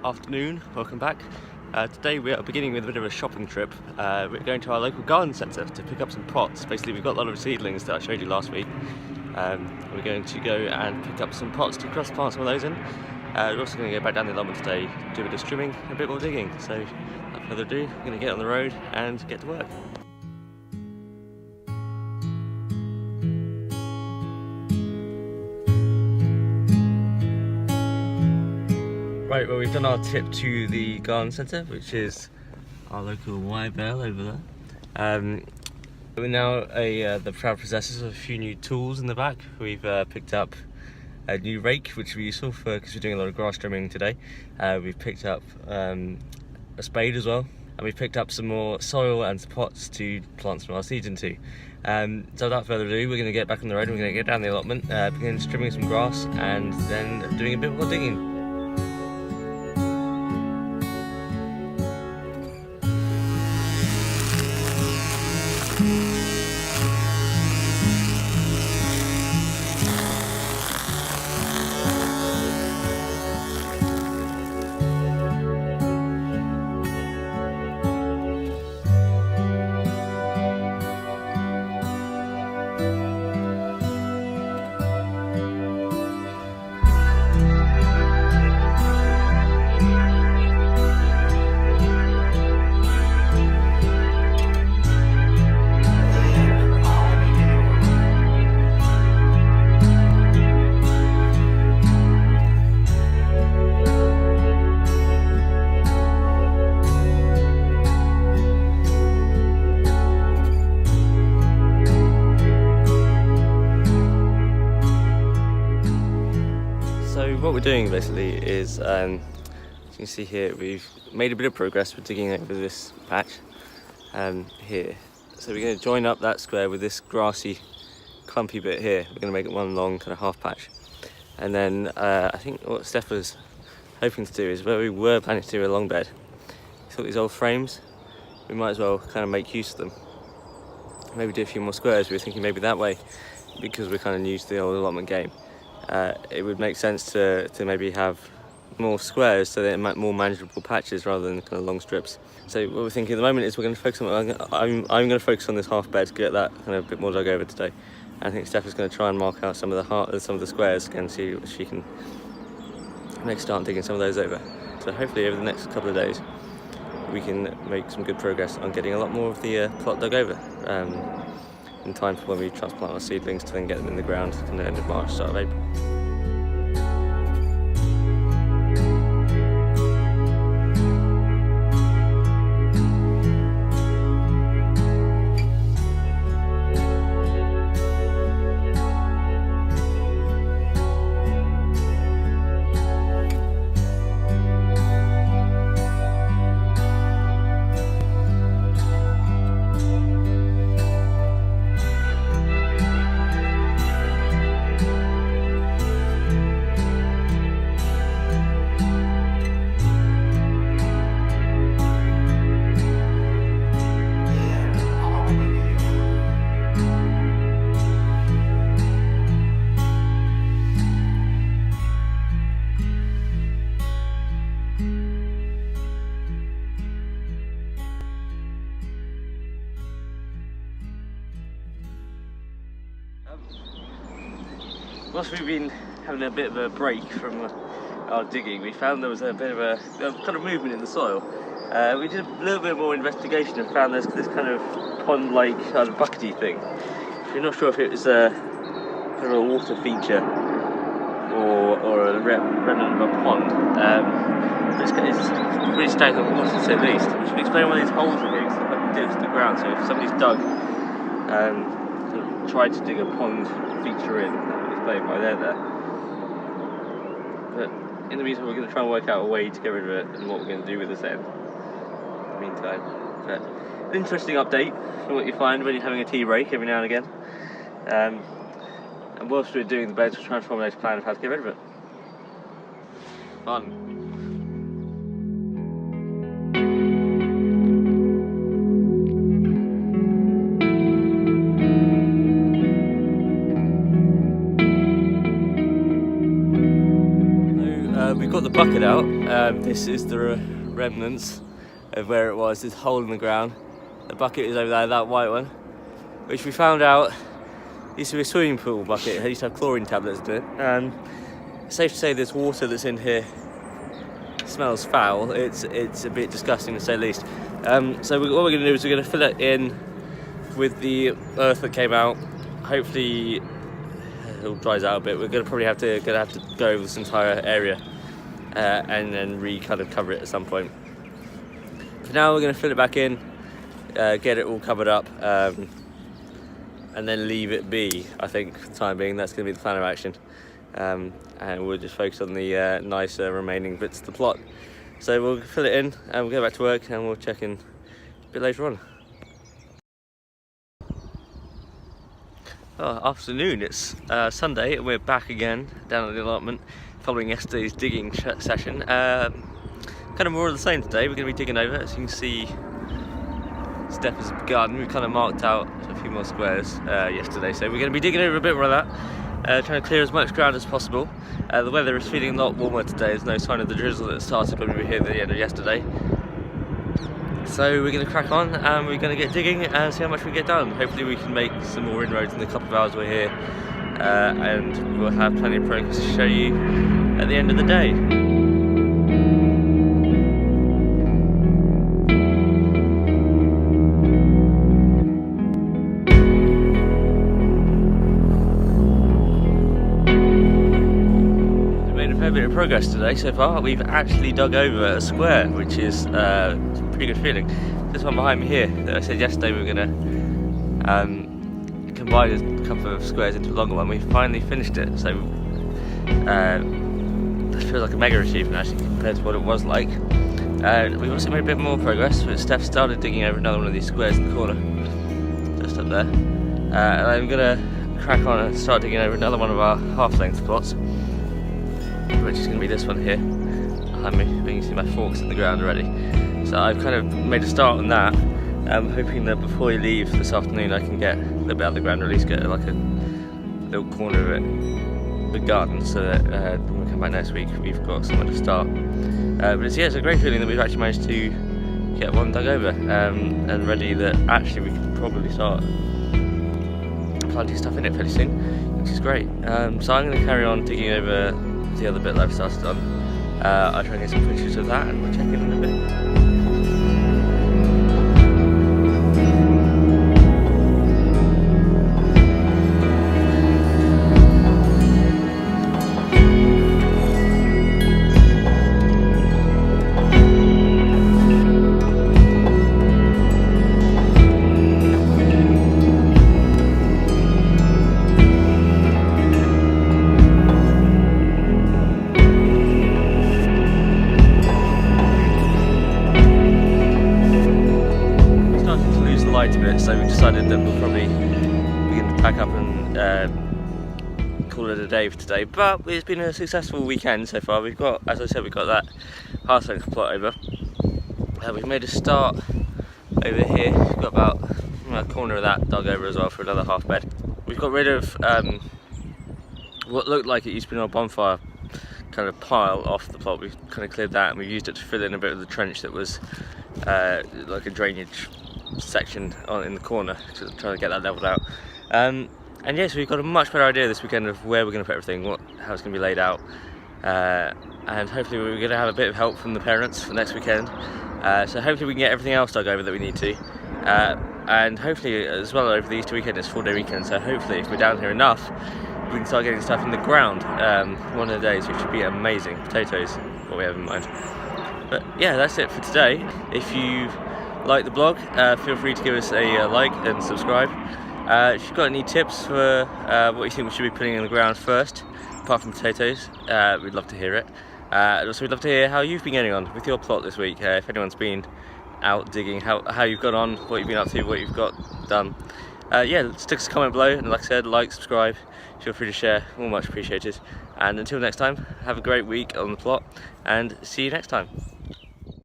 Afternoon, welcome back. Today we are beginning with a bit of a shopping trip. We're going to our local garden centre to pick up some pots. Basically, we've got a lot of seedlings that I showed you last week. We're going to go and pick up some pots to cross plant some of those in. We're also going to go back down the allotment today, do a bit of trimming and a bit more digging. So, without further ado, we're going to get on the road and get to work. Right, well, we've done our trip to the garden centre, which is our local Y-Bell over there. We're now the proud possessors of a few new tools in the back. We've picked up a new rake, which will be useful because we're doing a lot of grass trimming today. We've picked up a spade as well, and we've picked up some more soil and pots to plant some of our seeds into. So without further ado, we're going to get back on the road and we're going to get down the allotment, begin trimming some grass, and then doing a bit more digging. So what we're doing basically is, as you can see here, we've made a bit of progress with digging over this patch here. So we're going to join up that square with this grassy, clumpy bit here. We're going to make it one long kind of half patch. And then I think what Steph was hoping to do is, where we were planning to do a long bed, we thought these old frames, we might as well kind of make use of them. Maybe do a few more squares. We were thinking maybe that way, because we're kind of new to the old allotment game. It would make sense to maybe have more squares so that it might more manageable patches rather than kind of long strips. So what we're thinking at the moment is we're going to focus on, I'm going to focus on this half bed to get that kind of a bit more dug over today. And I think Steph is going to try and mark out some of the squares and see if she can start digging some of those over. So hopefully over the next couple of days we can make some good progress on getting a lot more of the plot dug over. In time for when we transplant our seedlings to then get them in the ground in the end of March, start of April. Whilst we've been having a bit of a break from our digging, we found there was a bit of a kind of movement in the soil. We did a little bit more investigation and found there's this kind of pond-like kind of buckety thing. We're not sure if it was kind of a water feature or a remnant of a pond. It's pretty stagnant water to say the least, which would explain why these holes are here, because they're dipped to the ground. So if somebody's dug, sort of tried to dig a pond feature in, why they're there. But in the meantime, we're going to try and work out a way to get rid of it and what we're going to do with this end in the meantime. But an interesting update from what you find when you're having a tea break every now and again. And whilst we're doing the beds, we're trying to formulate a plan of how to get rid of it. Fun. We've got the bucket out. This is the remnants of where it was, this hole in the ground. The bucket is over there, that white one, which we found out used to be a swimming pool bucket. It used to have chlorine tablets in it. And it's safe to say this water that's in here smells foul. It's a bit disgusting to say the least. So what we're going to do is we're going to fill it in with the earth that came out. Hopefully it all dries out a bit. We're going to probably have to go over this entire area and then kind of cover it at some point. For now, we're going to fill it back in, get it all covered up, and then leave it be. I think for the time being, that's going to be the plan of action. And we'll just focus on the nicer remaining bits of the plot. So we'll fill it in and we'll go back to work and we'll check in a bit later on. Afternoon, it's Sunday and we're back again down at the allotment following yesterday's digging session. Kind of more of the same today. We're going to be digging over. As you can see, Steph has begun. We kind of marked out a few more squares yesterday, so we're going to be digging over a bit more of that, trying to clear as much ground as possible. The weather is feeling a lot warmer today. There's no sign of the drizzle that started when we were here at the end of yesterday. So we're going to crack on and we're going to get digging and see how much we get done. Hopefully we can make some more inroads in the couple of hours we're here, and we'll have plenty of progress to show you at the end of the day. A bit of progress today so far. We've actually dug over a square, which is a pretty good feeling. This one behind me here, that I said yesterday we were going to combine a couple of squares into a longer one. We finally finished it, so that feels like a mega achievement actually compared to what it was like. We've also made a bit more progress. Steph started digging over another one of these squares in the corner, just up there, and I'm going to crack on and start digging over another one of our half-length plots, which is going to be this one here behind me. You can see my forks in the ground already. So I've kind of made a start on that. I'm hoping that before we leave this afternoon I can get a little bit out of the ground, or at least get like a little corner of it begun, so that when we come back next week we've got somewhere to start. But it's a great feeling that we've actually managed to get one dug over and ready, that actually we can probably start planting stuff in it fairly soon, which is great. So I'm going to carry on digging over the other bit that I've started on. I'll try and get some pictures of that and we'll check in a bit. A bit, so we decided that we'll probably begin to pack up and call it a day for today. But it's been a successful weekend so far. We've got, as I said, we've got that half-length plot over. We've made a start over here. We've got about a corner of that dug over as well for another half bed. We've got rid of what looked like it used to be an old bonfire kind of pile off the plot. We've kind of cleared that and we've used it to fill in a bit of the trench that was like a drainage section in the corner, to try to get that leveled out. And yes, we've got a much better idea this weekend of where we're going to put everything, how it's going to be laid out, and hopefully we're going to have a bit of help from the parents for next weekend. So hopefully we can get everything else dug over that we need to, and hopefully as well over the Easter weekend, it's 4-day weekend, so hopefully if we're down here enough we can start getting stuff in the ground one of the days, which should be amazing. Potatoes, what we have in mind. But yeah, that's it for today. If you like the blog, feel free to give us a like and subscribe. If you've got any tips for what you think we should be putting in the ground first, apart from potatoes, we'd love to hear it. And also we'd love to hear how you've been getting on with your plot this week. If anyone's been out digging, how you've got on, what you've been up to, what you've got done. Yeah, stick us a comment below, and like I said, like, subscribe, feel free to share, all much appreciated. And until next time, have a great week on the plot, and see you next time.